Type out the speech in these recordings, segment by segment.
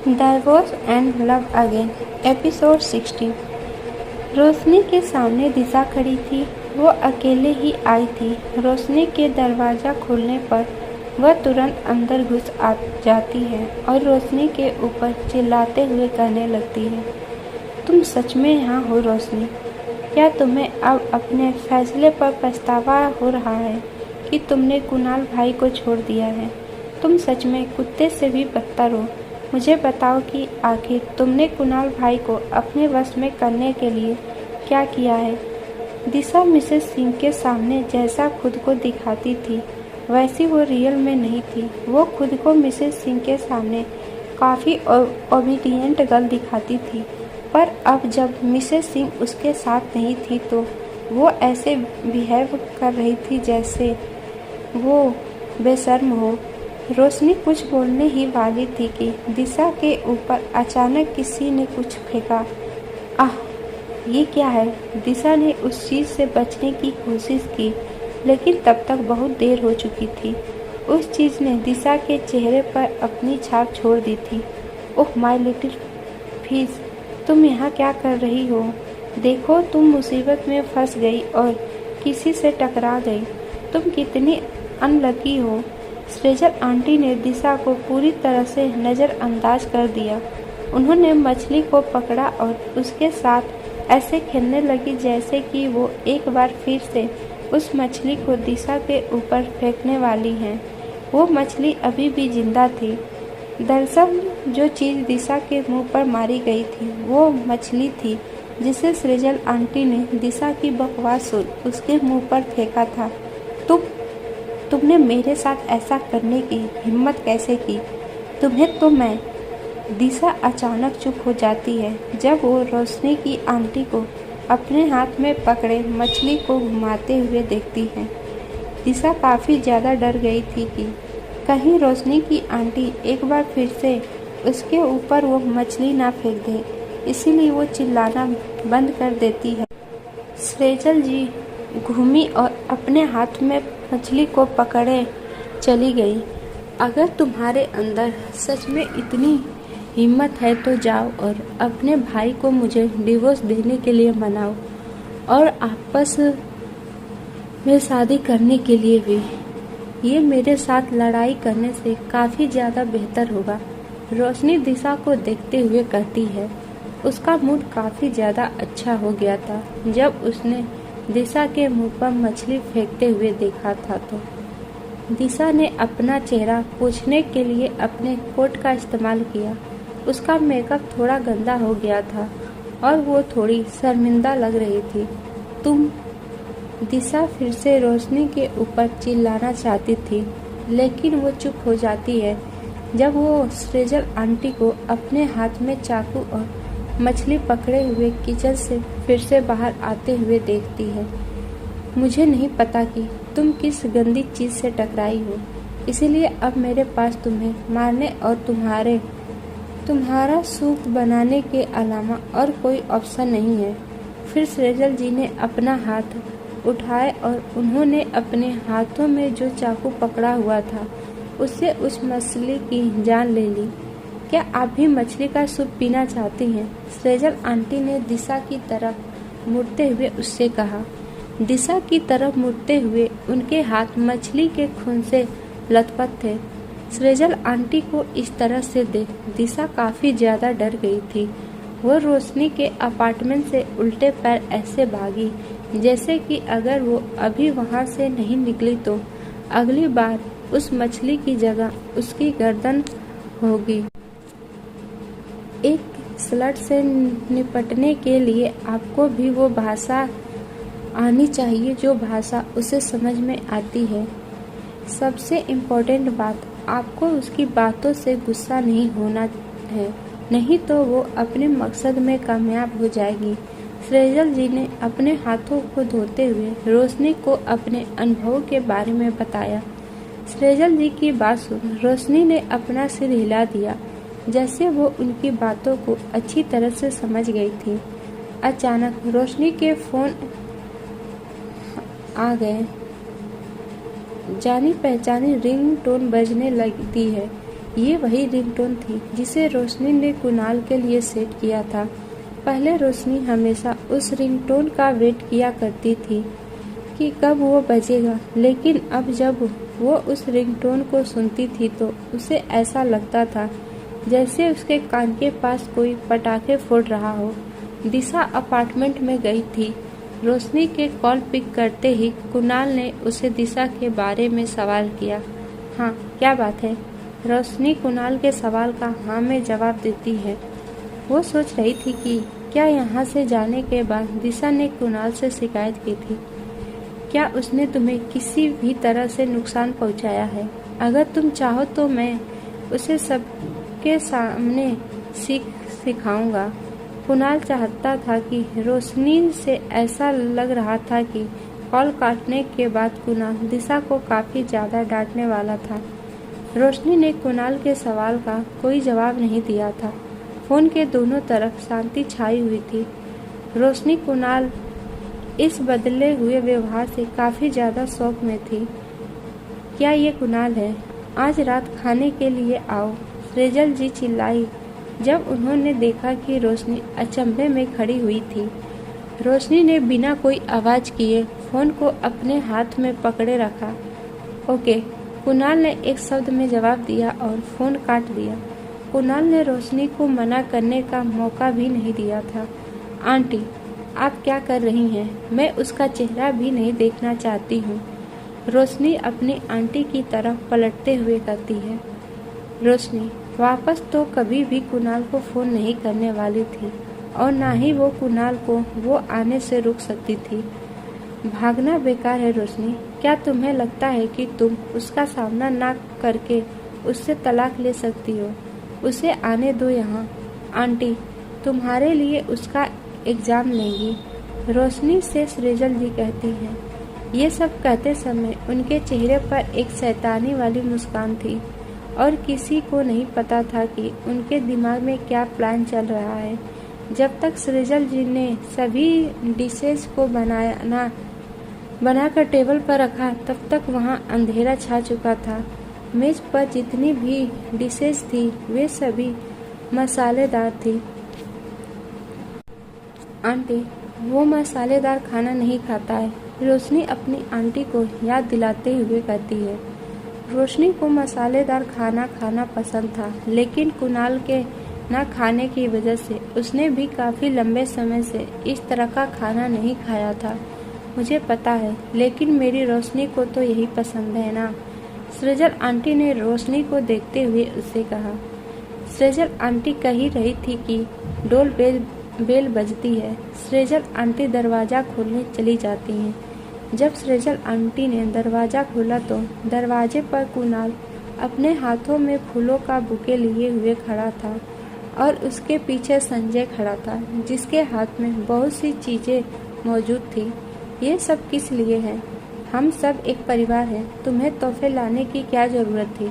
Divorce and love again episode 16। रोशनी के सामने दिशा खड़ी थी। वो अकेले ही आई थी। रोशनी के दरवाज़ा खोलने पर वह तुरंत अंदर घुस आ जाती है और रोशनी के ऊपर चिल्लाते हुए कहने लगती है, तुम सच में यहाँ हो रोशनी? क्या तुम्हें अब अपने फैसले पर पछतावा हो रहा है कि तुमने कुणाल भाई को छोड़ दिया है? तुम सच में कुत्ते से भी बदतर हो। मुझे बताओ कि आखिर तुमने कुणाल भाई को अपने वश में करने के लिए क्या किया है? दिशा मिसेस सिंह के सामने जैसा खुद को दिखाती थी वैसी वो रियल में नहीं थी। वो खुद को मिसेस सिंह के सामने काफ़ी ओबीडियंट गर्ल दिखाती थी, पर अब जब मिसेस सिंह उसके साथ नहीं थी तो वो ऐसे बिहेव कर रही थी जैसे वो बेशर्म हो। रोशनी कुछ बोलने ही वाली थी कि दिशा के ऊपर अचानक किसी ने कुछ फेंका। आह, ये क्या है? दिशा ने उस चीज़ से बचने की कोशिश की, लेकिन तब तक बहुत देर हो चुकी थी। उस चीज़ ने दिशा के चेहरे पर अपनी छाप छोड़ दी थी। ओह माय लिटिल फिश, तुम यहाँ क्या कर रही हो? देखो, तुम मुसीबत में फंस गई और किसी से टकरा गई। तुम कितनी अनलकी हो। स्रेजल आंटी ने दिशा को पूरी तरह से नज़रअंदाज कर दिया। उन्होंने मछली को पकड़ा और उसके साथ ऐसे खेलने लगी जैसे कि वो एक बार फिर से उस मछली को दिशा के ऊपर फेंकने वाली हैं। वो मछली अभी भी जिंदा थी। दरअसल जो चीज़ दिशा के मुंह पर मारी गई थी वो मछली थी जिसे स्रेजल आंटी ने दिशा की बकवास उसके मुंह पर फेंका था। तुमने मेरे साथ ऐसा करने की हिम्मत कैसे की? तुम्हें तो मैं। दिशा अचानक चुप हो जाती है जब वो रोशनी की आंटी को अपने हाथ में पकड़े मछली को घुमाते हुए देखती है। दिशा काफ़ी ज़्यादा डर गई थी कि कहीं रोशनी की आंटी एक बार फिर से उसके ऊपर वो मछली ना फेंक दे, इसीलिए वो चिल्लाना बंद कर देती है। स्रेजल जी घूमी और अपने हाथ में मछली को पकड़े चली गई। अगर तुम्हारे अंदर सच में इतनी हिम्मत है तो जाओ और अपने भाई को मुझे डिवोर्स देने के लिए मनाओ और आपस में शादी करने के लिए भी। ये मेरे साथ लड़ाई करने से काफ़ी ज़्यादा बेहतर होगा। रोशनी दिशा को देखते हुए कहती है। उसका मूड काफ़ी ज़्यादा अच्छा हो गया था जब उसने दिशा के मुंह पर मछली फेंकते हुए देखा था। तो दिशा ने अपना चेहरा पोंछने के लिए अपने कोट का इस्तेमाल किया। उसका मेकअप थोड़ा गंदा हो गया था और वो थोड़ी शर्मिंदा लग रही थी। तुम। दिशा फिर से रोशनी के ऊपर चिल्लाना चाहती थी, लेकिन वो चुप हो जाती है जब वो स्रेजल आंटी को अपने हाथ में चाकू और मछली पकड़े हुए किचन से फिर से बाहर आते हुए देखती है। मुझे नहीं पता कि तुम किस गंदी चीज़ से टकराई हो, इसीलिए अब मेरे पास तुम्हें मारने और तुम्हारा सूप बनाने के अलावा और कोई ऑप्शन नहीं है। फिर स्रेजल जी ने अपना हाथ उठाए और उन्होंने अपने हाथों में जो चाकू पकड़ा हुआ था उससे उस मछली की जान ले ली। क्या आप भी मछली का सूप पीना चाहती हैं? स्रेजल आंटी ने दिशा की तरफ मुड़ते हुए उससे कहा। दिशा की तरफ मुड़ते हुए उनके हाथ मछली के खून से लथपथ थे। स्रेजल आंटी को इस तरह से देख दिशा काफ़ी ज़्यादा डर गई थी। वो रोशनी के अपार्टमेंट से उल्टे पैर ऐसे भागी जैसे कि अगर वो अभी वहाँ से नहीं निकली तो अगली बार उस मछली की जगह उसकी गर्दन होगी। एक स्लट से निपटने के लिए आपको भी वो भाषा आनी चाहिए जो भाषा उसे समझ में आती है। सबसे इम्पोर्टेंट बात, आपको उसकी बातों से गुस्सा नहीं होना है, नहीं तो वो अपने मकसद में कामयाब हो जाएगी। स्रेजल जी ने अपने हाथों को धोते हुए रोशनी को अपने अनुभव के बारे में बताया। स्रेजल जी की बात सुन रोशनी ने अपना सिर हिला दिया जैसे वो उनकी बातों को अच्छी तरह से समझ गई थी। अचानक रोशनी के फोन आ गए। जानी पहचानी रिंगटोन बजने लगती है। ये वही रिंगटोन थी जिसे रोशनी ने कुणाल के लिए सेट किया था। पहले रोशनी हमेशा उस रिंगटोन का वेट किया करती थी कि कब वो बजेगा, लेकिन अब जब वो उस रिंगटोन को सुनती थी तो उसे ऐसा लगता था जैसे उसके कान के पास कोई पटाखे फोड़ रहा हो। दिशा अपार्टमेंट में गई थी। रोशनी के कॉल पिक करते ही कुणाल ने उसे दिशा के बारे में सवाल किया। हाँ, क्या बात है? रोशनी कुणाल के सवाल का हाँ में जवाब देती है। वो सोच रही थी कि क्या यहाँ से जाने के बाद दिशा ने कुणाल से शिकायत की थी। क्या उसने तुम्हें किसी भी तरह से नुकसान पहुँचाया है? अगर तुम चाहो तो मैं उसे सबके सामने सिखाऊंगा। कुणाल चाहता था कि रोशनी से ऐसा लग रहा था कि कॉल काटने के बाद कुणाल दिशा को काफ़ी ज़्यादा डांटने वाला था। रोशनी ने कुणाल के सवाल का कोई जवाब नहीं दिया था। फ़ोन के दोनों तरफ शांति छाई हुई थी। रोशनी कुणाल इस बदले हुए व्यवहार से काफ़ी ज़्यादा शौक में थी। क्या ये कुणाल है? आज रात खाने के लिए आओ, सृजल जी चिल्लाई जब उन्होंने देखा कि रोशनी अचंभे में खड़ी हुई थी। रोशनी ने बिना कोई आवाज़ किए फ़ोन को अपने हाथ में पकड़े रखा। ओके, कुणाल ने एक शब्द में जवाब दिया और फ़ोन काट दिया। कुणाल ने रोशनी को मना करने का मौका भी नहीं दिया था। आंटी, आप क्या कर रही हैं? मैं उसका चेहरा भी नहीं देखना चाहती हूँ। रोशनी अपनी आंटी की तरफ पलटते हुए कहती है। रोशनी वापस तो कभी भी कुणाल को फ़ोन नहीं करने वाली थी और ना ही वो कुणाल को वो आने से रोक सकती थी। भागना बेकार है रोशनी। क्या तुम्हें लगता है कि तुम उसका सामना ना करके उससे तलाक ले सकती हो? उसे आने दो यहाँ। आंटी तुम्हारे लिए उसका एग्ज़ाम लेंगी, रोशनी से सृजल जी कहती हैं। ये सब कहते समय उनके चेहरे पर एक शैतानी वाली मुस्कान थी और किसी को नहीं पता था कि उनके दिमाग में क्या प्लान चल रहा है। जब तक सृजल जी ने सभी डिशेज को बनाकर टेबल पर रखा, तब तक वहाँ अंधेरा छा चुका था। मेज पर जितनी भी डिशेज थी वे सभी मसालेदार थी। आंटी, वो मसालेदार खाना नहीं खाता है, रोशनी अपनी आंटी को याद दिलाते हुए कहती है। रोशनी को मसालेदार खाना खाना पसंद था, लेकिन कुणाल के ना खाने की वजह से उसने भी काफ़ी लंबे समय से इस तरह का खाना नहीं खाया था। मुझे पता है, लेकिन मेरी रोशनी को तो यही पसंद है ना? सृजल आंटी ने रोशनी को देखते हुए उससे कहा। सृजल आंटी कह ही रही थी कि डोल बेल बजती है। सृजल आंटी दरवाज़ा खोलने चली जाती हैं। जब सृजल आंटी ने दरवाज़ा खोला तो दरवाजे पर कुणाल अपने हाथों में फूलों का बुके लिए हुए खड़ा था और उसके पीछे संजय खड़ा था, जिसके हाथ में बहुत सी चीज़ें मौजूद थी। ये सब किस लिए है? हम सब एक परिवार हैं, तुम्हें तोहफे लाने की क्या ज़रूरत थी?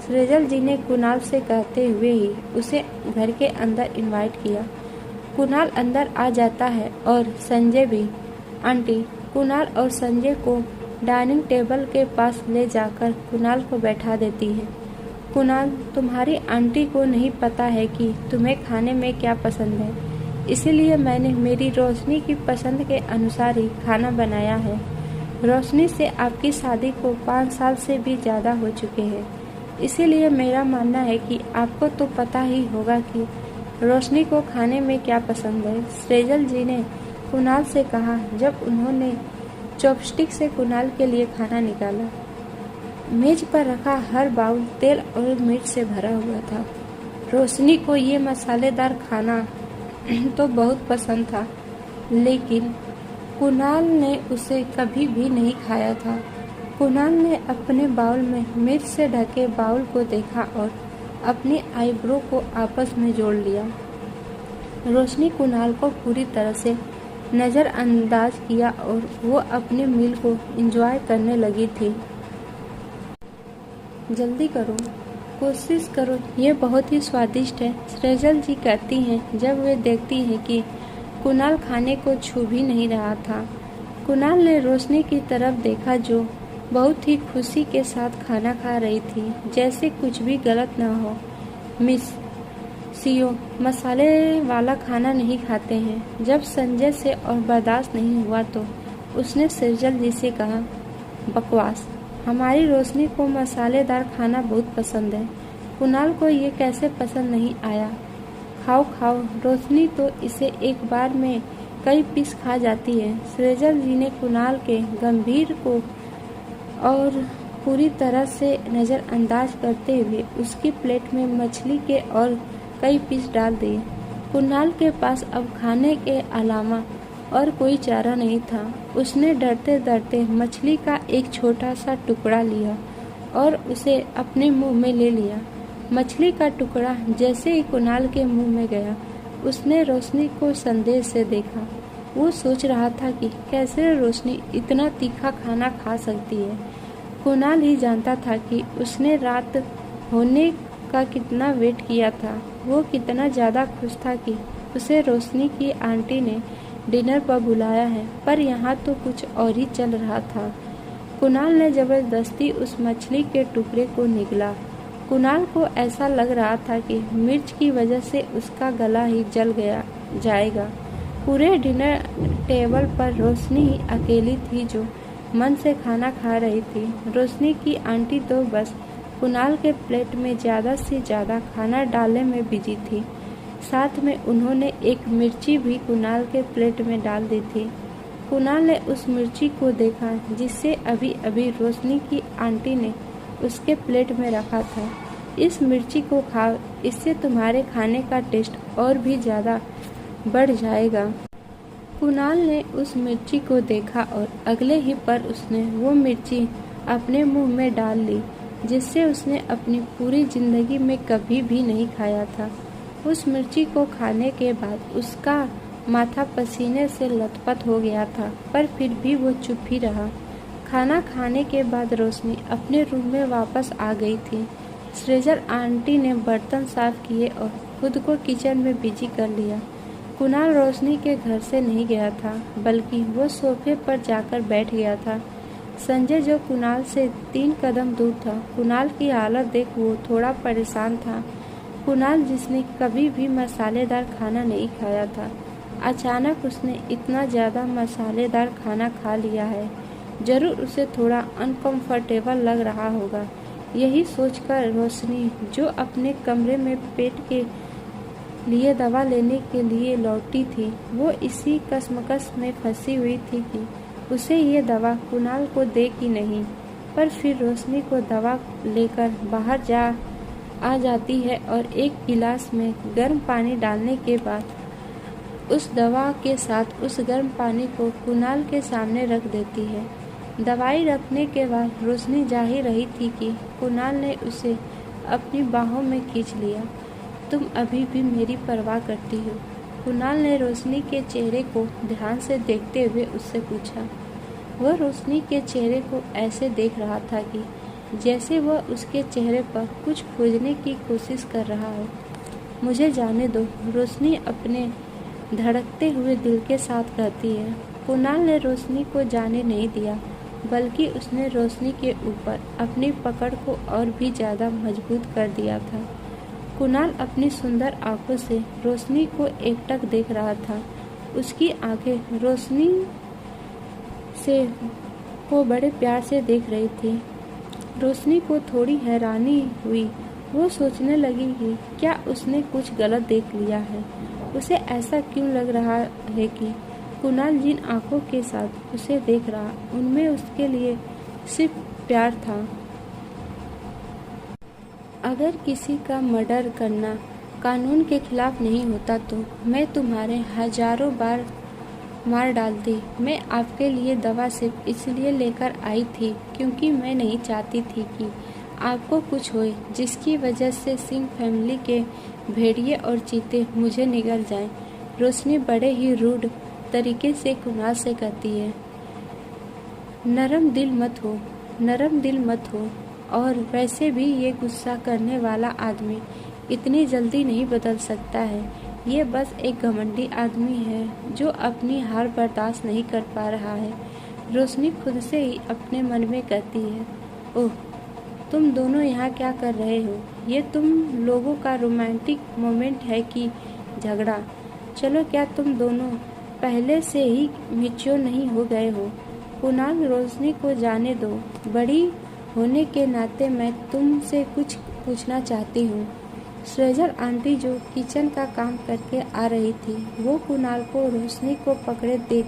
सृजल जी ने कुणाल से कहते हुए ही उसे घर के अंदर इनवाइट किया। कुणाल अंदर आ जाता है और संजय भी। आंटी कुणाल और संजय को डाइनिंग टेबल के पास ले जाकर कुणाल को बैठा देती है। कुणाल, तुम्हारी आंटी को नहीं पता है कि तुम्हें खाने में क्या पसंद है, इसीलिए मैंने मेरी रोशनी की पसंद के अनुसार ही खाना बनाया है। रोशनी से आपकी शादी को 5 साल से भी ज़्यादा हो चुके हैं, इसीलिए मेरा मानना है कि आपको तो पता ही होगा कि रोशनी को खाने में क्या पसंद है। सृजल जी ने कुणाल से कहा जब उन्होंने चॉपस्टिक से कुणाल के लिए खाना निकाला। मेज पर रखा हर बाउल तेल और मिर्च से भरा हुआ था। रोशनी को ये मसालेदार खाना तो बहुत पसंद था, लेकिन कुणाल ने उसे कभी भी नहीं खाया था। कुणाल ने अपने बाउल में मिर्च से ढके बाउल को देखा और अपनी आईब्रो को आपस में जोड़ लिया। रोशनी कुणाल को पूरी तरह से नज़रअंदाज किया और वो अपने मील को एंजॉय करने लगी थी। जल्दी करो, कोशिश करो, ये बहुत ही स्वादिष्ट है, सृजल जी कहती हैं जब वे देखती हैं कि कुणाल खाने को छू भी नहीं रहा था। कुणाल ने रोशनी की तरफ देखा जो बहुत ही खुशी के साथ खाना खा रही थी, जैसे कुछ भी गलत न हो। मिस सीओ मसाले वाला खाना नहीं खाते हैं। जब संजय से और बर्दाश्त नहीं हुआ तो उसने सृजल जी से कहा, बकवास, हमारी रोशनी को मसालेदार खाना बहुत पसंद है। कुणाल को ये कैसे पसंद नहीं आया? खाओ खाओ, रोशनी तो इसे एक बार में कई पीस खा जाती है। सृजल जी ने कुणाल के गंभीर को और पूरी तरह से नज़रअंदाज करते हुए उसकी प्लेट में मछली के और कई पीस डाल दिए। कुणाल के पास अब खाने के अलावा और कोई चारा नहीं था। उसने डरते डरते मछली का एक छोटा सा टुकड़ा लिया और उसे अपने मुंह में ले लिया। मछली का टुकड़ा जैसे ही कुणाल के मुंह में गया, उसने रोशनी को संदेह से देखा। वो सोच रहा था कि कैसे रोशनी इतना तीखा खाना खा सकती है। कुणाल ही जानता था कि उसने रात होने का कितना वेट किया था। वो कितना ज़्यादा खुश था कि उसे रोशनी की आंटी ने डिनर पर बुलाया है, पर यहाँ तो कुछ और ही चल रहा था। कुणाल ने ज़बरदस्ती उस मछली के टुकड़े को निगला। कुणाल को ऐसा लग रहा था कि मिर्च की वजह से उसका गला ही जल जाएगा। पूरे डिनर टेबल पर रोशनी ही अकेली थी जो मन से खाना खा रही थी। रोशनी की आंटी तो बस कुणाल के प्लेट में ज़्यादा से ज़्यादा खाना डालने में बिजी थी। साथ में उन्होंने एक मिर्ची भी कुणाल के प्लेट में डाल दी थी। कुणाल ने उस मिर्ची को देखा जिसे अभी अभी रोशनी की आंटी ने उसके प्लेट में रखा था। इस मिर्ची को खाओ, इससे तुम्हारे खाने का टेस्ट और भी ज़्यादा बढ़ जाएगा। कुणाल ने उस मिर्ची को देखा और अगले ही पल उसने वो मिर्ची अपने मुंह में डाल ली, जिससे उसने अपनी पूरी जिंदगी में कभी भी नहीं खाया था। उस मिर्ची को खाने के बाद उसका माथा पसीने से लथपथ हो गया था, पर फिर भी वो चुप ही रहा। खाना खाने के बाद रोशनी अपने रूम में वापस आ गई थी। सृजल आंटी ने बर्तन साफ किए और खुद को किचन में बिजी कर लिया। कुणाल रोशनी के घर से नहीं गया था, बल्कि वो सोफे पर जाकर बैठ गया था। संजय जो कुणाल से 3 कदम दूर था, कुणाल की हालत देख वो थोड़ा परेशान था। कुणाल जिसने कभी भी मसालेदार खाना नहीं खाया था, अचानक उसने इतना ज़्यादा मसालेदार खाना खा लिया है। ज़रूर उसे थोड़ा अनकंफर्टेबल लग रहा होगा। यही सोचकर रोशनी जो अपने कमरे में पेट के लिए दवा लेने के लिए लौटी थी, वो इसी कश्मकश में फंसी हुई थी कि उसे ये दवा कुणाल को दे कि नहीं। पर फिर रोशनी को दवा लेकर बाहर आ जाती है और एक गिलास में गर्म पानी डालने के बाद उस दवा के साथ उस गर्म पानी को कुणाल के सामने रख देती है। दवाई रखने के बाद रोशनी जा ही रही थी कि कुणाल ने उसे अपनी बाहों में खींच लिया। तुम अभी भी मेरी परवाह करती हो? कुणाल ने रोशनी के चेहरे को ध्यान से देखते हुए उससे पूछा। वह रोशनी के चेहरे को ऐसे देख रहा था कि जैसे वह उसके चेहरे पर कुछ खोजने की कोशिश कर रहा हो। मुझे जाने दो, रोशनी अपने धड़कते हुए दिल के साथ कहती है। कुणाल ने रोशनी को जाने नहीं दिया, बल्कि उसने रोशनी के ऊपर अपनी पकड़ को और भी ज़्यादा मजबूत कर दिया था। कुणाल अपनी सुंदर आंखों से रोशनी को एकटक देख रहा था। उसकी आंखें रोशनी को बड़े प्यार से देख रही थी। रोशनी को थोड़ी हैरानी हुई। वो सोचने लगी कि क्या उसने कुछ गलत देख लिया है। उसे ऐसा क्यों लग रहा है कि कुणाल जिन आंखों के साथ उसे देख रहा, उनमें उसके लिए सिर्फ प्यार था। अगर किसी का मर्डर करना कानून के खिलाफ नहीं होता तो मैं तुम्हारे हजारों बार मार डालती। मैं आपके लिए दवा सिर्फ इसलिए लेकर आई थी क्योंकि मैं नहीं चाहती थी कि आपको कुछ होए, जिसकी वजह से सिंह फैमिली के भेड़िए और चीते मुझे निगल जाएं। रोशनी बड़े ही रूड तरीके से कुणाल से कहती है। नरम दिल मत हो, और वैसे भी ये गुस्सा करने वाला आदमी इतनी जल्दी नहीं बदल सकता है। ये बस एक घमंडी आदमी है जो अपनी हार बर्दाश्त नहीं कर पा रहा है। रोशनी खुद से ही अपने मन में कहती है, ओह, तुम दोनों यहाँ क्या कर रहे हो? ये तुम लोगों का रोमांटिक मोमेंट है कि झगड़ा? चलो, क्या तुम दोनों पहले से ही मैच्योर नहीं हो गए हो? कुणाल, रोशनी को जाने दो। बड़ी होने के नाते मैं तुमसे कुछ पूछना चाहती हूँ। श्रेजल आंटी जो किचन का काम करके आ रही थी, वो कुणाल को रोशनी को पकड़े देख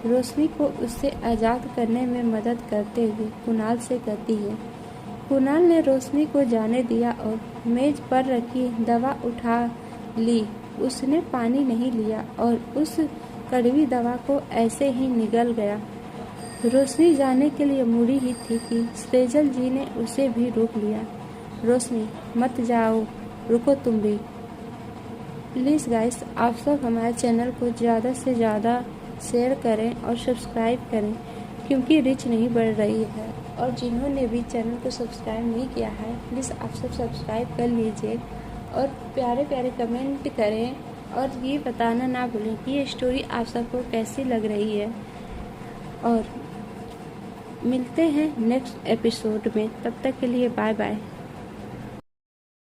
रोशनी को उससे आज़ाद करने में मदद करते हुए कुणाल से कहती है। कुणाल ने रोशनी को जाने दिया और मेज पर रखी दवा उठा ली। उसने पानी नहीं लिया और उस कड़वी दवा को ऐसे ही निगल गया। रोशनी जाने के लिए मुड़ी ही थी कि श्रेजल जी ने उसे भी रोक लिया। रोशनी, मत जाओ, रुको तुम भी। प्लीज़ गाइस, आप सब हमारे चैनल को ज़्यादा से ज़्यादा शेयर करें और सब्सक्राइब करें, क्योंकि रीच नहीं बढ़ रही है। और जिन्होंने भी चैनल को सब्सक्राइब नहीं किया है, प्लीज़ आप सब सब्सक्राइब कर लीजिए और प्यारे प्यारे कमेंट करें और ये बताना ना भूलें कि ये स्टोरी आप सबको कैसी लग रही है। और मिलते हैं नेक्स्ट एपिसोड में, तब तक के लिए बाय बाय।